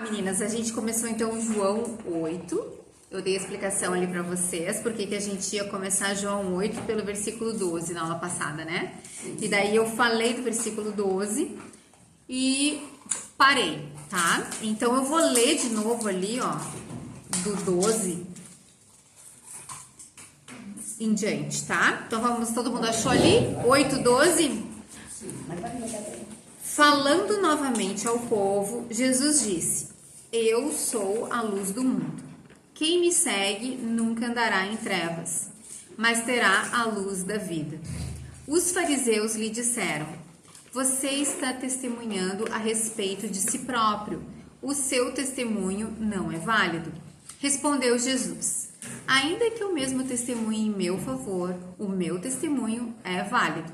Meninas, a gente começou então João 8. Eu dei a explicação ali pra vocês, porque que a gente ia começar João 8 pelo versículo 12 na aula passada, né? E daí eu falei do versículo 12 e parei, tá? Então eu vou ler de novo ali, ó, do 12 em diante, tá? Então vamos, todo mundo achou ali? 8, 12? Falando novamente ao povo, Jesus disse: Eu sou a luz do mundo. Quem me segue nunca andará em trevas, mas terá a luz da vida. Os fariseus lhe disseram: Você está testemunhando a respeito de si próprio. O seu testemunho não é válido. Respondeu Jesus: Ainda que eu mesmo testemunhe em meu favor, o meu testemunho é válido.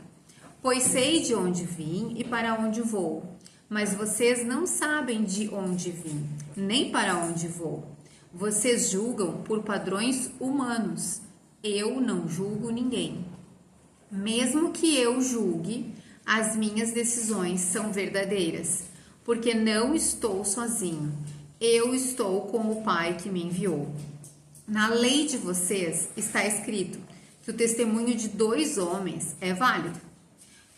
Pois sei de onde vim e para onde vou, mas vocês não sabem de onde vim, nem para onde vou. Vocês julgam por padrões humanos. Eu não julgo ninguém. Mesmo que eu julgue, as minhas decisões são verdadeiras, porque não estou sozinho. Eu estou com o Pai que me enviou. Na lei de vocês está escrito que o testemunho de 2 homens é válido.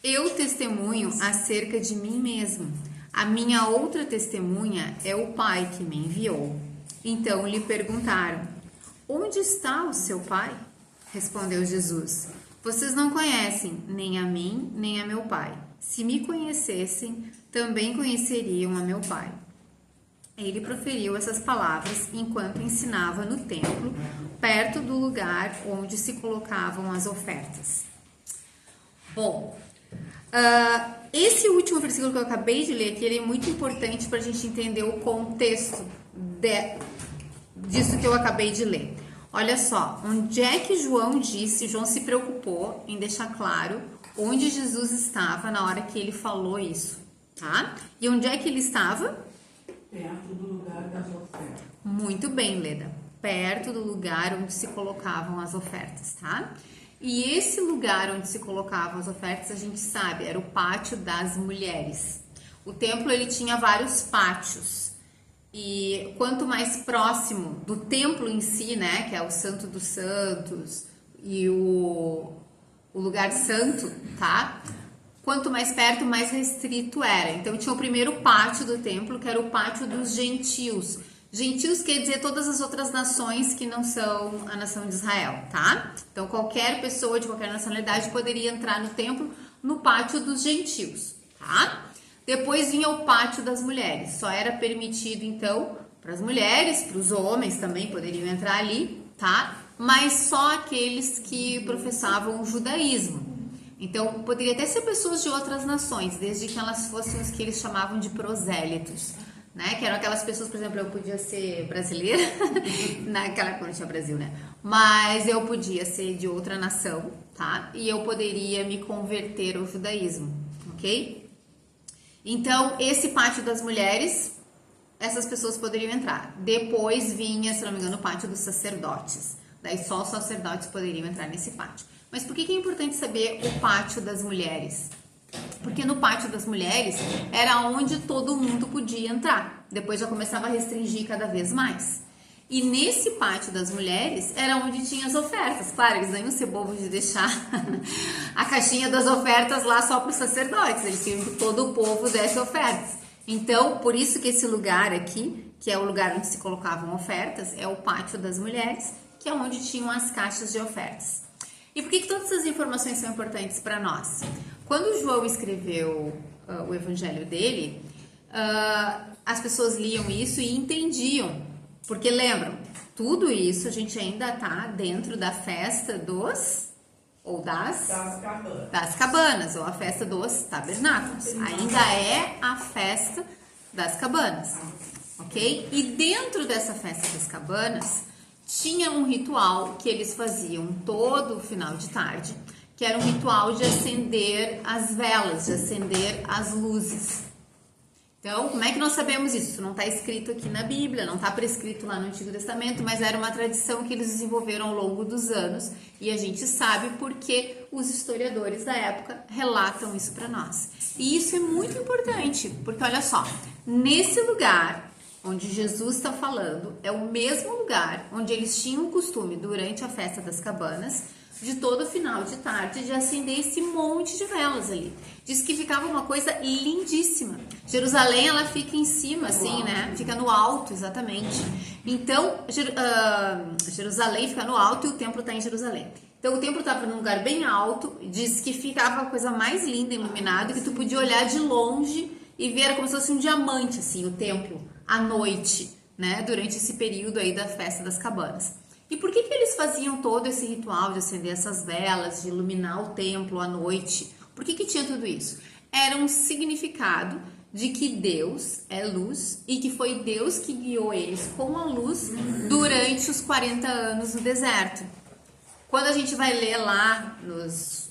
Eu testemunho acerca de mim mesmo. A minha outra testemunha é o Pai que me enviou. Então lhe perguntaram: Onde está o seu Pai? Respondeu Jesus: Vocês não conhecem nem a mim, nem a meu Pai. Se me conhecessem, também conheceriam a meu Pai. Ele proferiu essas palavras enquanto ensinava no templo, perto do lugar onde se colocavam as ofertas. Bom, esse último versículo que eu acabei de ler aqui, ele é muito importante para a gente entender o contexto disso que eu acabei de ler. Olha só, onde é que João se preocupou em deixar claro onde Jesus estava na hora que ele falou isso, tá? E onde é que ele estava? Perto do lugar das ofertas. Muito bem, Leda. Perto do lugar onde se colocavam as ofertas, tá? E esse lugar onde se colocavam as ofertas, a gente sabe, era o pátio das mulheres. O templo, ele tinha vários pátios. E quanto mais próximo do templo em si, né, que é o Santo dos Santos e o lugar santo, tá? Quanto mais perto, mais restrito era. Então tinha o primeiro pátio do templo, que era o pátio dos gentios. Gentios quer dizer todas as outras nações que não são a nação de Israel, tá? Então qualquer pessoa de qualquer nacionalidade poderia entrar no templo no pátio dos gentios, tá? Depois vinha o pátio das mulheres. Só era permitido então para as mulheres, para os homens também poderiam entrar ali, tá? Mas só aqueles que professavam o judaísmo. Então poderia até ser pessoas de outras nações, desde que elas fossem os que eles chamavam de prosélitos, né? Que eram aquelas pessoas, por exemplo, eu podia ser brasileira, naquela época não tinha Brasil, né? Mas eu podia ser de outra nação, tá? E eu poderia me converter ao judaísmo, ok? Então, esse pátio das mulheres, essas pessoas poderiam entrar. Depois vinha, se não me engano, o pátio dos sacerdotes. Daí só os sacerdotes poderiam entrar nesse pátio. Mas por que é importante saber o pátio das mulheres? Porque no pátio das mulheres era onde todo mundo podia entrar. Depois já começava a restringir cada vez mais. E nesse pátio das mulheres era onde tinha as ofertas. Claro, eles não iam ser bobos de deixar a caixinha das ofertas lá só para os sacerdotes. Eles queriam que todo o povo desse ofertas. Então, por isso que esse lugar aqui, que é o lugar onde se colocavam ofertas, é o pátio das mulheres, que é onde tinham as caixas de ofertas. E por que todas essas informações são importantes para nós? Quando João escreveu o evangelho dele, as pessoas liam isso e entendiam. Porque lembram, tudo isso a gente ainda tá dentro da festa das cabanas, ou a festa dos tabernáculos. Ainda é a festa das cabanas, ok? E dentro dessa festa das cabanas, tinha um ritual que eles faziam todo final de tarde, que era um ritual de acender as velas, de acender as luzes. Então, como é que nós sabemos isso? Isso não está escrito aqui na Bíblia, não está prescrito lá no Antigo Testamento, mas era uma tradição que eles desenvolveram ao longo dos anos e a gente sabe porque os historiadores da época relatam isso para nós. E isso é muito importante, porque olha só, nesse lugar onde Jesus está falando, é o mesmo lugar onde eles tinham o costume, durante a festa das cabanas, de todo final de tarde, de acender esse monte de velas ali. Diz que ficava uma coisa lindíssima. Jerusalém, ela fica em cima, assim, né? Fica no alto, exatamente. Então, Jerusalém fica no alto e o templo está em Jerusalém. Então, o templo estava num lugar bem alto, diz que ficava a coisa mais linda, iluminado, que tu podia olhar de longe e ver como se fosse um diamante, assim, o templo, à noite, né? Durante esse período aí da festa das cabanas. E por que eles faziam todo esse ritual de acender essas velas, de iluminar o templo à noite? Por que tinha tudo isso? Era um significado de que Deus é luz e que foi Deus que guiou eles com a luz durante os 40 anos no deserto. Quando a gente vai ler lá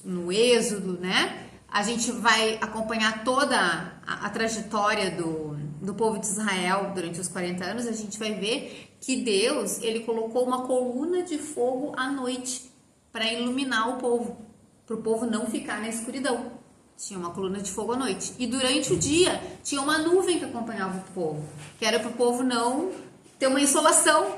no Êxodo, né? A gente vai acompanhar toda a trajetória do povo de Israel durante os 40 anos, a gente vai ver que Deus, ele colocou uma coluna de fogo à noite para iluminar o povo, para o povo não ficar na escuridão. Tinha uma coluna de fogo à noite. E durante o dia, tinha uma nuvem que acompanhava o povo, que era para o povo não ter uma insolação,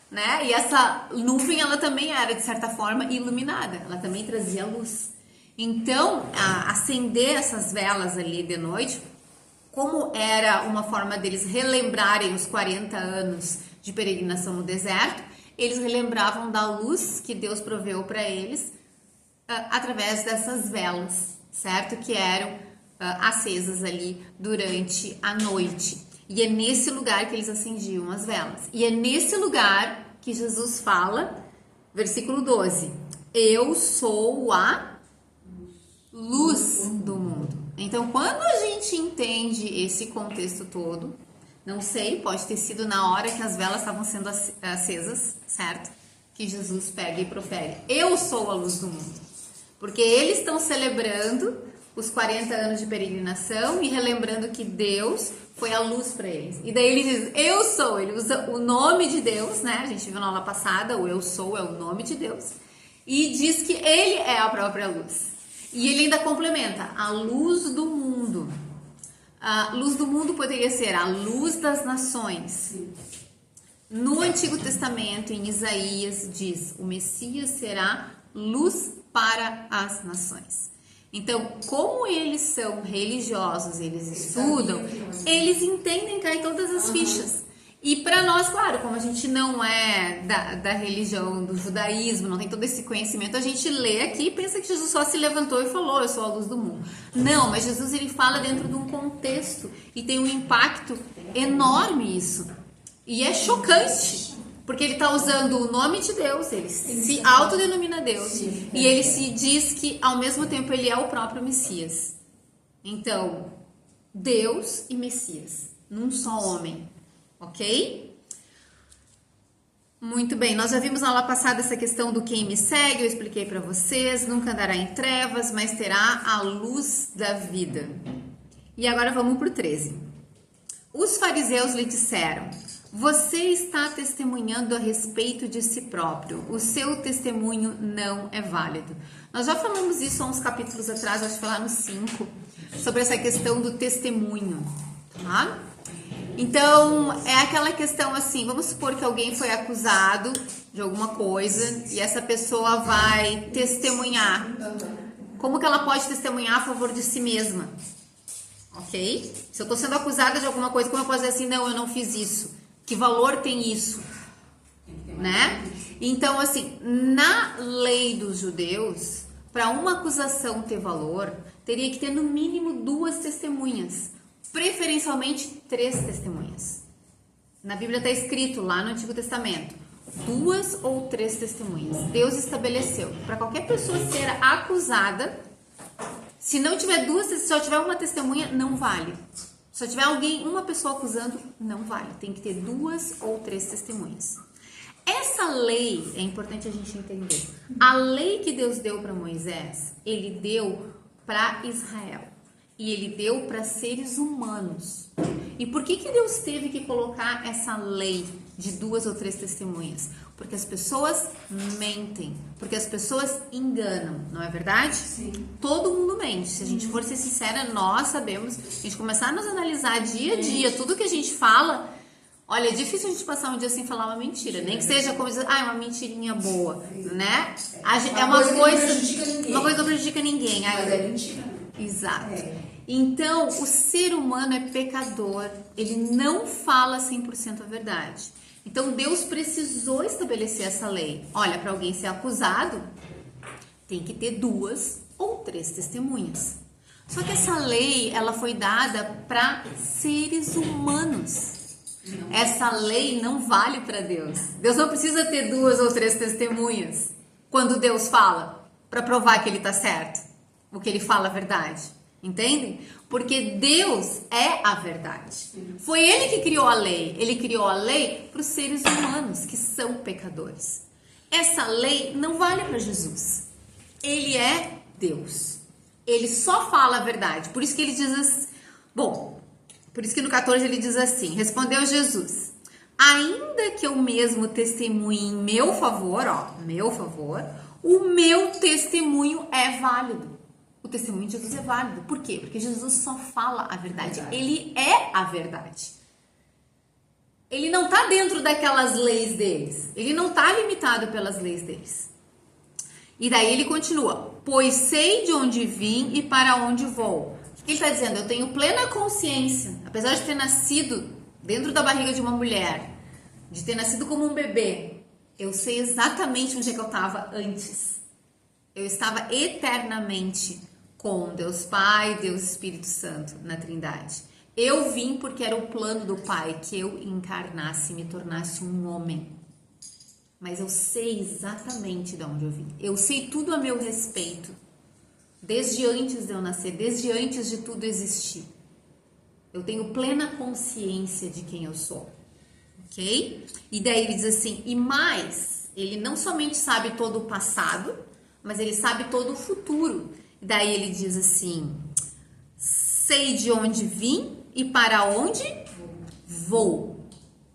né? E essa nuvem, ela também era, de certa forma, iluminada, ela também trazia luz. Então, acender essas velas ali de noite, como era uma forma deles relembrarem os 40 anos de peregrinação no deserto, eles relembravam da luz que Deus proveu para eles através dessas velas, certo? Que eram acesas ali durante a noite. E é nesse lugar que eles acendiam as velas. E é nesse lugar que Jesus fala, versículo 12: eu sou a luz do mundo. Então, quando a gente entende esse contexto todo, não sei, pode ter sido na hora que as velas estavam sendo acesas, certo? Que Jesus pega e profere: eu sou a luz do mundo. Porque eles estão celebrando os 40 anos de peregrinação e relembrando que Deus foi a luz para eles. E daí ele diz: eu sou. Ele usa o nome de Deus, né? A gente viu na aula passada, o eu sou é o nome de Deus. E diz que ele é a própria luz. E ele ainda complementa: a luz do mundo. A luz do mundo poderia ser a luz das nações. No Antigo Testamento, em Isaías, diz: o Messias será luz para as nações. Então, como eles são religiosos, eles estudam, eles entendem cair todas as fichas. E para nós, claro, como a gente não é da religião, do judaísmo, não tem todo esse conhecimento, a gente lê aqui e pensa que Jesus só se levantou e falou: eu sou a luz do mundo. Não, mas Jesus, ele fala dentro de um contexto e tem um impacto enorme isso. E é chocante, porque ele está usando o nome de Deus, ele se autodenomina Deus, e ele se diz que ao mesmo tempo ele é o próprio Messias. Então, Deus e Messias, num só homem. Ok? Muito bem, nós já vimos na aula passada essa questão do quem me segue, eu expliquei para vocês: nunca andará em trevas, mas terá a luz da vida. E agora vamos para o 13. Os fariseus lhe disseram: você está testemunhando a respeito de si próprio, o seu testemunho não é válido. Nós já falamos isso há uns capítulos atrás, acho que foi lá no 5, sobre essa questão do testemunho, tá? Então, é aquela questão assim: vamos supor que alguém foi acusado de alguma coisa e essa pessoa vai testemunhar. Como que ela pode testemunhar a favor de si mesma? Ok? Se eu estou sendo acusada de alguma coisa, como eu posso dizer assim: não, eu não fiz isso? Que valor tem isso? Né? Então, assim, na lei dos judeus, para uma acusação ter valor, teria que ter no mínimo 2 testemunhas. Preferencialmente 3 testemunhas. Na Bíblia está escrito lá no Antigo Testamento: 2 ou 3 testemunhas. Deus estabeleceu para qualquer pessoa ser acusada, se não tiver 2, se só tiver uma testemunha, não vale. Se só tiver uma pessoa acusando, não vale. Tem que ter 2 ou 3 testemunhas. Essa lei é importante a gente entender. A lei que Deus deu para Moisés, ele deu para Israel. E ele deu para seres humanos. E por que Deus teve que colocar essa lei de 2 ou 3 testemunhas? Porque as pessoas mentem, porque as pessoas enganam, não é verdade? Sim. Todo mundo mente. Se a gente for ser sincera, nós sabemos. Se a gente começar a nos analisar dia a dia, tudo que a gente fala, Olha, é difícil a gente passar um dia sem falar uma mentira, nem que seja como dizer, uma mentirinha boa, né? É uma coisa que não prejudica ninguém. Mas é mentira. Exato. Então, o ser humano é pecador, ele não fala 100% a verdade. Então, Deus precisou estabelecer essa lei. Olha, para alguém ser acusado, tem que ter 2 ou 3 testemunhas. Só que essa lei, ela foi dada para seres humanos. Essa lei não vale para Deus. Deus não precisa ter 2 ou 3 testemunhas quando Deus fala, para provar que ele está certo, o que ele fala é verdade. Entendem? Porque Deus é a verdade. Foi ele que criou a lei. Ele criou a lei para os seres humanos que são pecadores. Essa lei não vale para Jesus. Ele é Deus. Ele só fala a verdade. Por isso que ele diz assim, por isso que no 14 ele diz assim, respondeu Jesus, ainda que eu mesmo testemunhe em meu favor, o meu testemunho é válido. O testemunho de Jesus é válido. Por quê? Porque Jesus só fala a verdade. Ele é a verdade. Ele não está dentro daquelas leis deles. Ele não está limitado pelas leis deles. E daí ele continua, pois sei de onde vim e para onde vou. O que ele está dizendo? Eu tenho plena consciência, apesar de ter nascido dentro da barriga de uma mulher, de ter nascido como um bebê, eu sei exatamente onde é que eu estava antes. Eu estava eternamente com Deus Pai, Deus Espírito Santo na Trindade. Eu vim porque era o plano do Pai que eu encarnasse e me tornasse um homem. Mas eu sei exatamente de onde eu vim. Eu sei tudo a meu respeito. Desde antes de eu nascer, desde antes de tudo existir. Eu tenho plena consciência de quem eu sou. Ok? E daí ele diz assim, e mais, ele não somente sabe todo o passado, mas ele sabe todo o futuro. E daí ele diz assim, sei de onde vim e para onde vou.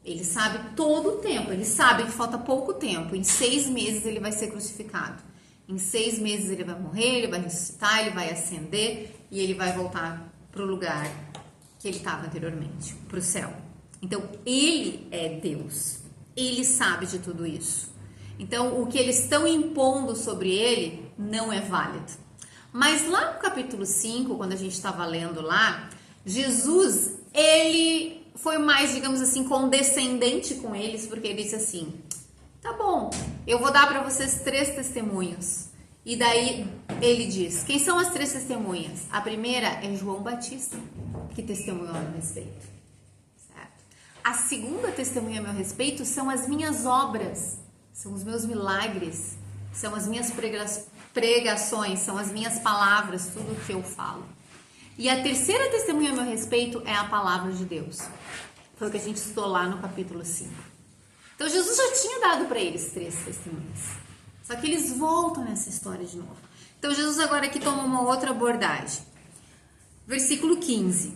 Ele sabe todo o tempo, ele sabe que falta pouco tempo. Em 6 meses ele vai ser crucificado. Em 6 meses ele vai morrer, ele vai ressuscitar, ele vai ascender e ele vai voltar para o lugar que ele estava anteriormente, para o céu. Então, ele é Deus. Ele sabe de tudo isso. Então, o que eles estão impondo sobre ele não é válido. Mas lá no capítulo 5, quando a gente estava lendo lá, Jesus, ele foi mais, digamos assim, condescendente com eles, porque ele disse assim, tá bom, eu vou dar para vocês 3 testemunhos. E daí ele diz, quem são as 3 testemunhas? A primeira é João Batista, que testemunhou a meu respeito. Certo? A segunda testemunha a meu respeito são as minhas obras, são os meus milagres, são as minhas pregações, são as minhas palavras, tudo o que eu falo. E a terceira testemunha a meu respeito é a palavra de Deus. Foi o que a gente estudou lá no capítulo 5. Então, Jesus já tinha dado para eles 3 testemunhas. Só que eles voltam nessa história de novo. Então, Jesus agora aqui toma uma outra abordagem. Versículo 15.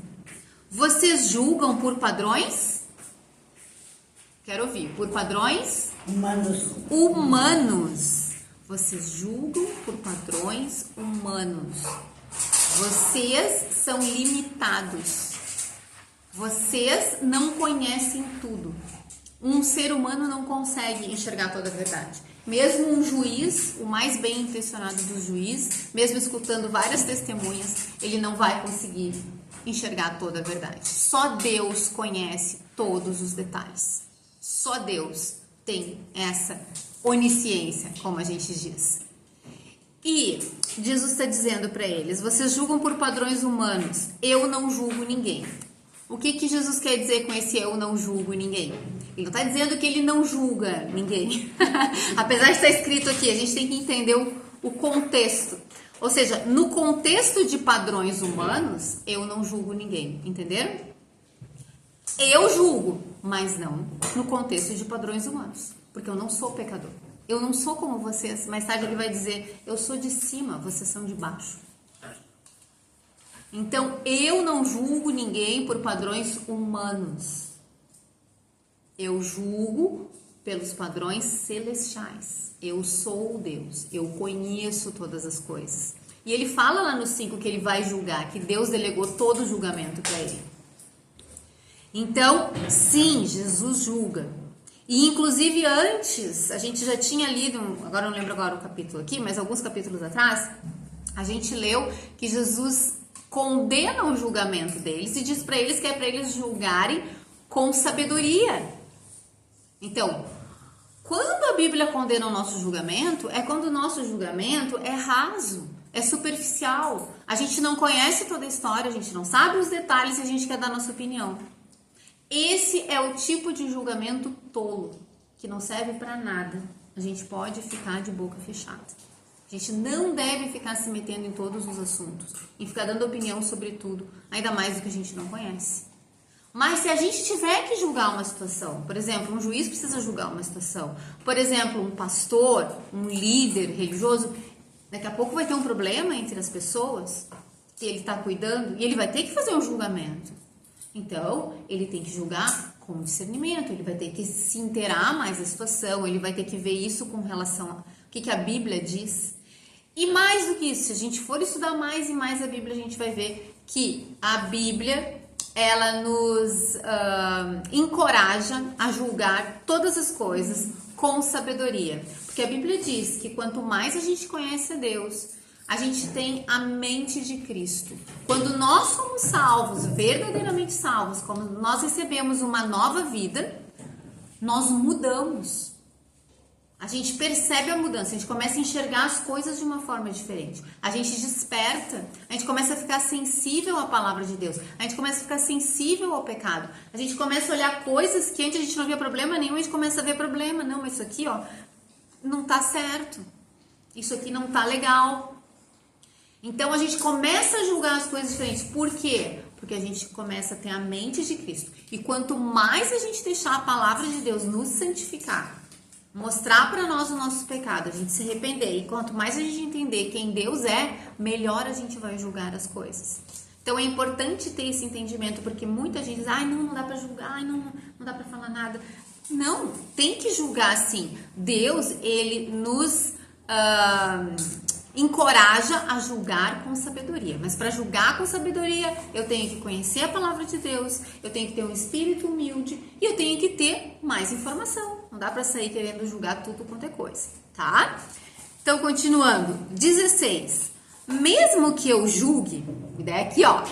Vocês julgam por padrões? Quero ouvir. Por padrões? Humanos. Vocês julgam por padrões humanos. Vocês são limitados. Vocês não conhecem tudo. Um ser humano não consegue enxergar toda a verdade. Mesmo um juiz, o mais bem intencionado do juiz, mesmo escutando várias testemunhas, ele não vai conseguir enxergar toda a verdade. Só Deus conhece todos os detalhes. Só Deus tem essa onisciência, como a gente diz. E Jesus está dizendo para eles, vocês julgam por padrões humanos, eu não julgo ninguém. O que Jesus quer dizer com esse eu não julgo ninguém? Ele não está dizendo que ele não julga ninguém. Apesar de estar escrito aqui, a gente tem que entender o contexto. Ou seja, no contexto de padrões humanos, eu não julgo ninguém. Entenderam? Eu julgo, mas não no contexto de padrões humanos. Porque eu não sou pecador. Eu não sou como vocês. Mais tarde ele vai dizer, eu sou de cima, vocês são de baixo. Então, eu não julgo ninguém por padrões humanos. Eu julgo pelos padrões celestiais. Eu sou Deus. Eu conheço todas as coisas. E ele fala lá no 5 que ele vai julgar, que Deus delegou todo o julgamento para ele. Então, sim, Jesus julga. E inclusive antes, a gente já tinha lido, agora não lembro agora o capítulo aqui, mas alguns capítulos atrás, a gente leu que Jesus condena o julgamento deles e diz para eles que é para eles julgarem com sabedoria. Então, quando a Bíblia condena o nosso julgamento, é quando o nosso julgamento é raso, é superficial. A gente não conhece toda a história, a gente não sabe os detalhes e a gente quer dar nossa opinião. Esse é o tipo de julgamento tolo, que não serve para nada. A gente pode ficar de boca fechada. A gente não deve ficar se metendo em todos os assuntos, e ficar dando opinião sobre tudo, ainda mais do que a gente não conhece. Mas se a gente tiver que julgar uma situação, por exemplo, um juiz precisa julgar uma situação, por exemplo, um pastor, um líder religioso, daqui a pouco vai ter um problema entre as pessoas que ele está cuidando e ele vai ter que fazer um julgamento. Então, ele tem que julgar com discernimento, ele vai ter que se inteirar mais da situação, ele vai ter que ver isso com relação ao que a Bíblia diz. E mais do que isso, se a gente for estudar mais e mais a Bíblia, a gente vai ver que a Bíblia, ela nos encoraja a julgar todas as coisas com sabedoria. Porque a Bíblia diz que quanto mais a gente conhece a Deus, a gente tem a mente de Cristo. Quando nós somos salvos, verdadeiramente salvos, quando nós recebemos uma nova vida, nós mudamos. A gente percebe a mudança, a gente começa a enxergar as coisas de uma forma diferente. A gente desperta, a gente começa a ficar sensível à palavra de Deus. A gente começa a ficar sensível ao pecado. A gente começa a olhar coisas que antes a gente não via problema nenhum, a gente começa a ver problema. Não, mas isso aqui, ó, não tá certo. Isso aqui não tá legal. Então a gente começa a julgar as coisas diferentes. Por quê? Porque a gente começa a ter a mente de Cristo. E quanto mais a gente deixar a palavra de Deus nos santificar, mostrar para nós o nosso pecado, a gente se arrepender, e quanto mais a gente entender quem Deus é, melhor a gente vai julgar as coisas. Então é importante ter esse entendimento, porque muita gente diz, ai não dá para julgar, ai não dá para falar nada. Não, tem que julgar sim. Deus, ele nos encoraja a julgar com sabedoria, mas para julgar com sabedoria eu tenho que conhecer a palavra de Deus, eu tenho que ter um espírito humilde e eu tenho que ter mais informação. Não dá para sair querendo julgar tudo quanto é coisa, tá? Então, continuando, 16. Mesmo que eu julgue, a ideia aqui, ó,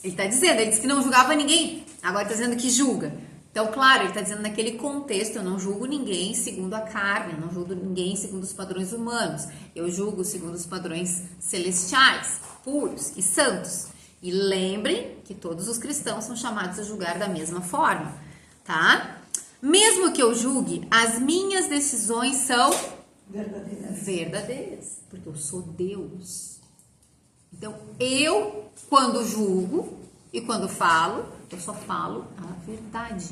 ele tá dizendo, ele disse que não julgava ninguém, agora tá dizendo que julga. Então, claro, ele está dizendo naquele contexto, eu não julgo ninguém segundo a carne, eu não julgo ninguém segundo os padrões humanos, eu julgo segundo os padrões celestiais, puros e santos. E lembrem que todos os cristãos são chamados a julgar da mesma forma, tá? Mesmo que eu julgue, as minhas decisões são verdadeiras, porque eu sou Deus. Então, eu, quando julgo e quando falo, eu só falo a verdade.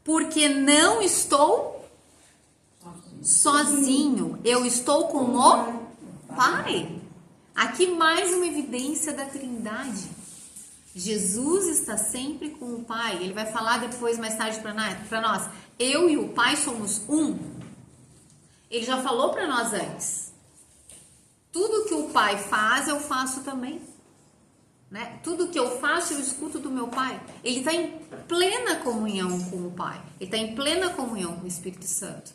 Porque não estou sozinho. Eu estou com o Pai. Aqui mais uma evidência da Trindade. Jesus está sempre com o Pai. Ele vai falar depois, mais tarde, para nós. Eu e o Pai somos um. Ele já falou para nós antes. Tudo que o Pai faz, eu faço também. Né? Tudo que eu faço, eu escuto do meu Pai. Ele está em plena comunhão com o Pai. Ele está em plena comunhão com o Espírito Santo.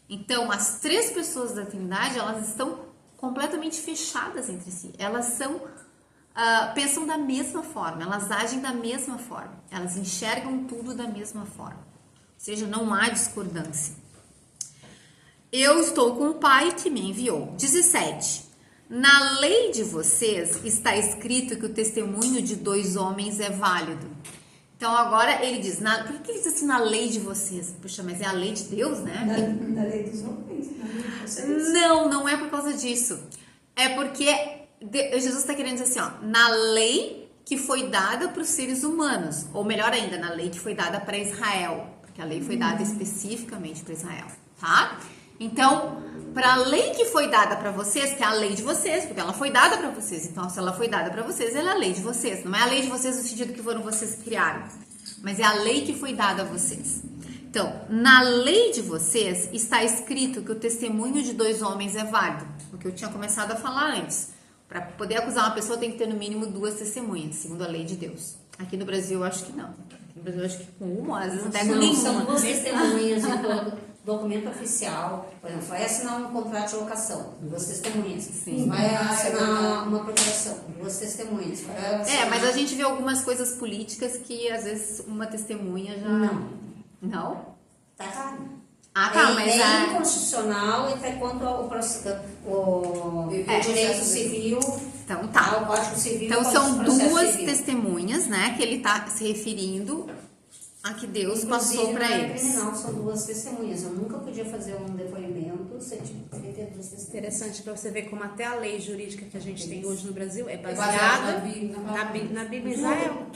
Então, as três pessoas da Trindade, elas estão completamente fechadas entre si. Elas são, pensam da mesma forma, elas agem da mesma forma. Elas enxergam tudo da mesma forma. Ou seja, não há discordância. Eu estou com o Pai que me enviou. 17. Na lei de vocês está escrito que o testemunho de 2 homens é válido. Então agora ele diz, por que ele diz assim na lei de vocês? Puxa, mas é a lei de Deus, né? Na lei dos homens, na lei de vocês. Não é por causa disso. É porque Jesus está querendo dizer assim, ó, na lei que foi dada para os seres humanos, ou melhor ainda, na lei que foi dada para Israel, porque a lei foi dada especificamente para Israel, tá? Então, para a lei que foi dada para vocês, que é a lei de vocês, porque ela foi dada para vocês, então se ela foi dada para vocês, ela é a lei de vocês. Não é a lei de vocês no sentido que foram vocês que criaram, mas é a lei que foi dada a vocês. Então, na lei de vocês está escrito que o testemunho de 2 homens é válido, o que eu tinha começado a falar antes. Para poder acusar uma pessoa tem que ter no mínimo 2 testemunhas, segundo a lei de Deus. Aqui no Brasil eu acho que não. Aqui no Brasil eu acho que com uma, às vezes até com Não, são nenhuma. duas testemunhas em todo documento oficial. Por exemplo, vai assinar um contrato de locação, duas testemunhas. Sim. Vai assinar uma procuração, duas testemunhas. Mas a gente vê algumas coisas políticas que às vezes uma testemunha já... Não? Tá errado. Ah, tá, mas é inconstitucional até quanto o direito civil, então, tá. O Código Civil. Então são duas civil. testemunhas, né, que ele está se referindo a que Deus passou para eles. Criminal, são duas testemunhas. Eu nunca podia fazer um depoimento sem ter duas testemunhas. Interessante para você ver como até a lei jurídica que a gente tem hoje no Brasil é baseada na Bíblia Israel.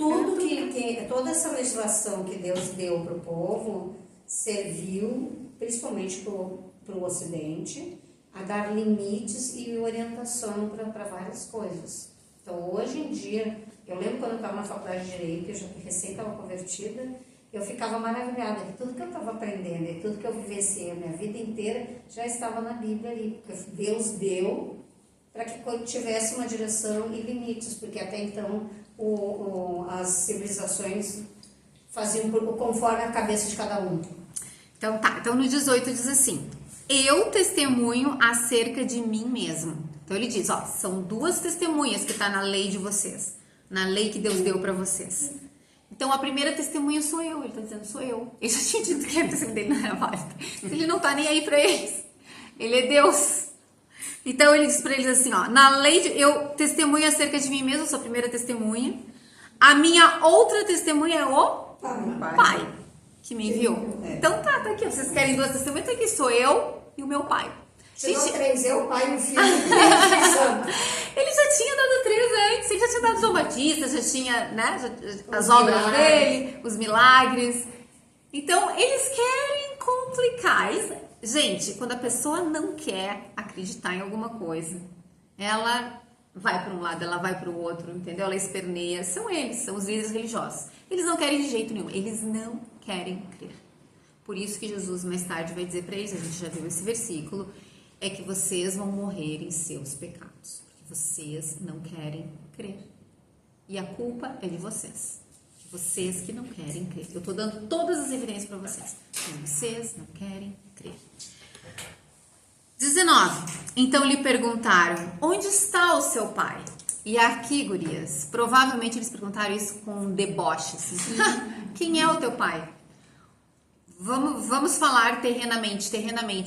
Toda essa legislação que Deus deu para o povo serviu principalmente para o Ocidente a dar limites e orientação para várias coisas. Então, hoje em dia, eu lembro quando eu estava na faculdade de Direito, eu já recém estava convertida, eu ficava maravilhada, que tudo que eu estava aprendendo e tudo que eu vivenciei a minha vida inteira já estava na Bíblia ali, porque Deus deu para que tivesse uma direção e limites, porque até então as civilizações faziam conforme a cabeça de cada um. Então tá, então no 18 diz assim: eu testemunho acerca de mim mesmo. Então ele diz, ó, são duas testemunhas que tá na lei de vocês, na lei que Deus deu para vocês. Então a primeira testemunha sou eu, ele tá dizendo sou eu. Ele já tinha dito que a testemunha dele não era válida. Ele não tá nem aí para eles. Ele é Deus. Então ele diz para eles assim, ó, na lei eu testemunho acerca de mim mesmo, sou a primeira testemunha. A minha outra testemunha é o Pai que me enviou. Então tá aqui, vocês querem duas testemunhas? Tá aqui, sou eu e o meu pai. Chegou três, eu, o pai e o filho. Ele já tinha dado 3 antes, ele já tinha dado João Batista, já tinha, né, as obras dele, os milagres. Então, eles querem complicar. Gente, quando a pessoa não quer acreditar em alguma coisa, ela vai para um lado, ela vai para o outro, entendeu? Ela esperneia. São eles, são os líderes religiosos. Eles não querem de jeito nenhum, eles não querem crer. Por isso que Jesus mais tarde vai dizer para eles, a gente já viu esse versículo, é que vocês vão morrer em seus pecados, porque vocês não querem crer. E a culpa é de vocês que não querem crer. Eu estou dando todas as evidências para vocês. Vocês não querem crer. 19. Então lhe perguntaram, onde está o seu pai? E aqui, gurias, provavelmente eles perguntaram isso com um deboche. Assim. Quem é o teu pai? Vamos falar terrenamente,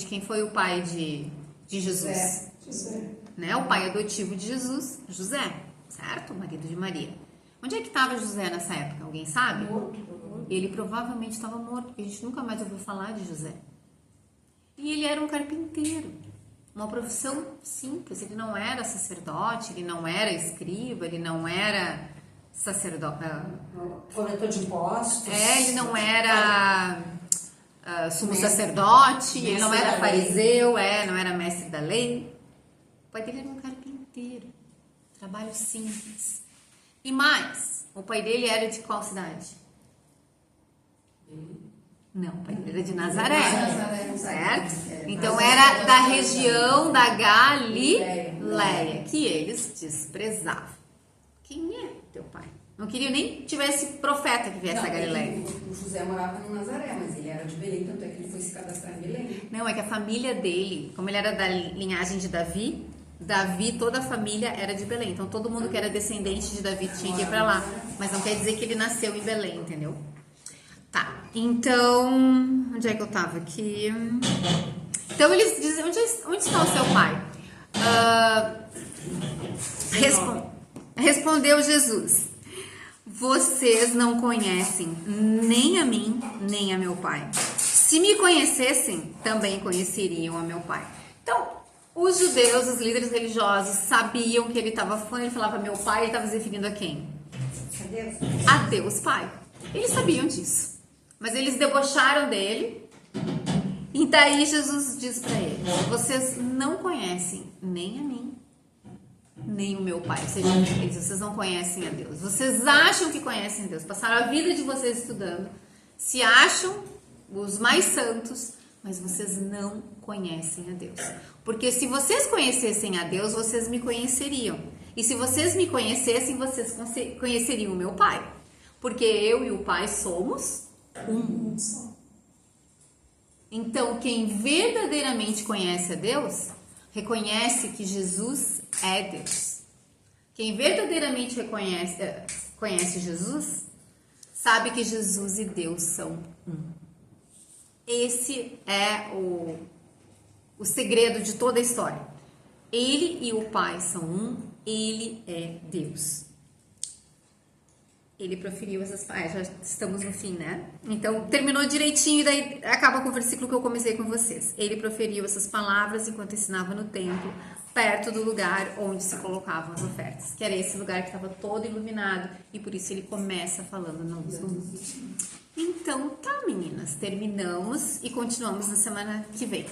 quem foi o pai de Jesus? José. Né? O pai adotivo de Jesus, José, certo? O marido de Maria. Onde é que estava José nessa época? Alguém sabe? Morto. Ele provavelmente estava morto, porque a gente nunca mais ouviu falar de José. E ele era um carpinteiro, uma profissão simples. Ele não era sacerdote, ele não era escriba, ele não era sacerdote. Coletor de impostos. Ele não era sumo sacerdote, ele não era fariseu, não era mestre da lei. O pai dele era um carpinteiro, trabalho simples. E mais, o pai dele era de qual cidade? Não, o pai dele era de Nazaré, certo? Então era da região da Galileia, que eles desprezavam. Quem é teu pai? Não queriam nem que tivesse profeta que viesse a Galileia. O José morava no Nazaré, mas ele era de Belém, tanto é que ele foi se cadastrar em Belém. Não, é que a família dele, como ele era da linhagem de Davi, toda a família era de Belém. Então todo mundo que era descendente de Davi tinha que ir pra lá. Mas não quer dizer que ele nasceu em Belém, entendeu? Tá, então, onde é que eu tava aqui? Então eles dizem, onde está o seu pai? Respondeu Jesus, vocês não conhecem nem a mim, nem a meu pai. Se me conhecessem, também conheceriam a meu pai. Então, os judeus, os líderes religiosos, sabiam que ele estava falando, ele falava meu pai, ele estava se referindo a quem? A Deus Pai. Eles sabiam disso. Mas eles debocharam dele. E daí Jesus diz para eles, vocês não conhecem nem a mim, nem o meu pai. Ou seja, vocês não conhecem a Deus. Vocês acham que conhecem a Deus. Passaram a vida de vocês estudando. Se acham os mais santos, mas vocês não conhecem a Deus. Porque se vocês conhecessem a Deus, vocês me conheceriam. E se vocês me conhecessem, vocês conheceriam o meu pai. Porque eu e o Pai somos Um só. Então, quem verdadeiramente conhece a Deus, reconhece que Jesus é Deus. Quem verdadeiramente conhece Jesus, sabe que Jesus e Deus são um. Esse é o segredo de toda a história. Ele e o Pai são um, ele é Deus. Ele proferiu essas palavras, já estamos no fim, né? Então, terminou direitinho e daí acaba com o versículo que eu comecei com vocês. Ele proferiu essas palavras enquanto ensinava no templo, perto do lugar onde se colocavam as ofertas. Que era esse lugar que estava todo iluminado e por isso ele começa falando não vos Então, tá, meninas, terminamos e continuamos na semana que vem.